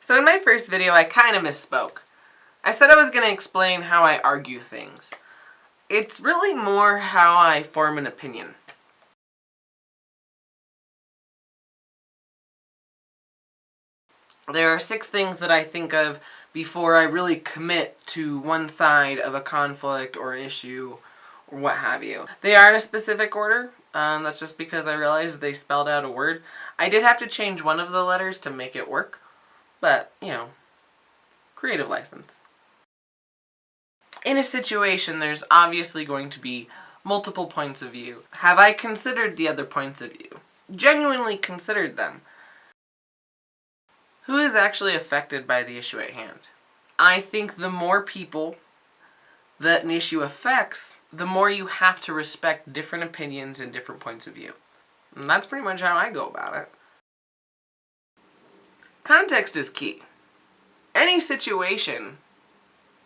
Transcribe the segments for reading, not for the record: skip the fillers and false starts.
So in my first video, I kind of misspoke. I said I was going to explain how I argue things. It's really more how I form an opinion. There are 6 things that I think of before I really commit to one side of a conflict or issue or what have you. They are in a specific order. That's just because I realized they spelled out a word. I did have to change one of the letters to make it work. But, you know, creative license. In a situation, there's obviously going to be multiple points of view. Have I considered the other points of view? Genuinely considered them? Who is actually affected by the issue at hand? I think the more people that an issue affects, the more you have to respect different opinions and different points of view. And that's pretty much how I go about it. Context is key. Any situation,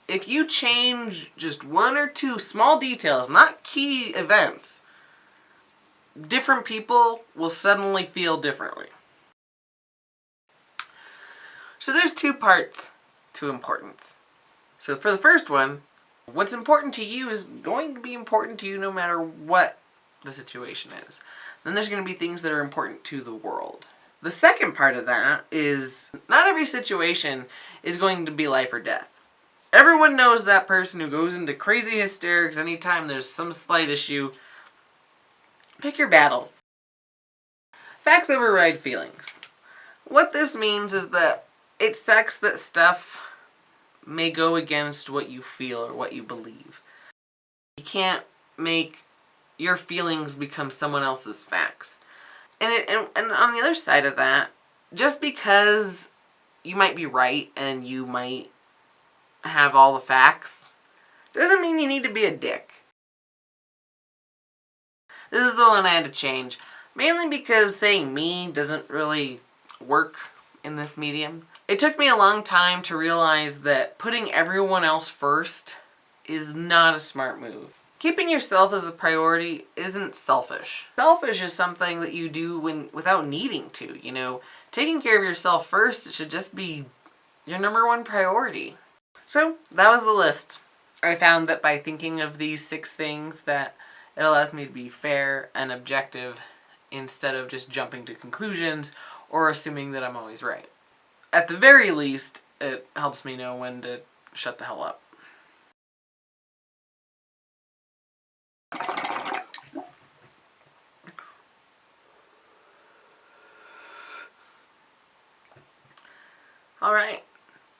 if you change just 1 or 2 small details, not key events, different people will suddenly feel differently. So there's 2 parts to importance. So for the first one, what's important to you is going to be important to you no matter what the situation is. Then there's going to be things that are important to the world. The second part of that is not every situation is going to be life or death. Everyone knows that person who goes into crazy hysterics anytime there's some slight issue. Pick your battles. Facts override feelings. What this means is that it sucks that stuff may go against what you feel or what you believe. You can't make your feelings become someone else's facts. And on the other side of that, just because you might be right and you might have all the facts, doesn't mean you need to be a dick. This is the one I had to change, mainly because saying me doesn't really work in this medium. It took me a long time to realize that putting everyone else first is not a smart move. Keeping yourself as a priority isn't selfish. Selfish is something that you do without needing to, you know. Taking care of yourself first should just be your #1 priority. So that was the list. I found that by thinking of these 6 things that it allows me to be fair and objective instead of just jumping to conclusions or assuming that I'm always right. At the very least, it helps me know when to shut the hell up. Alright,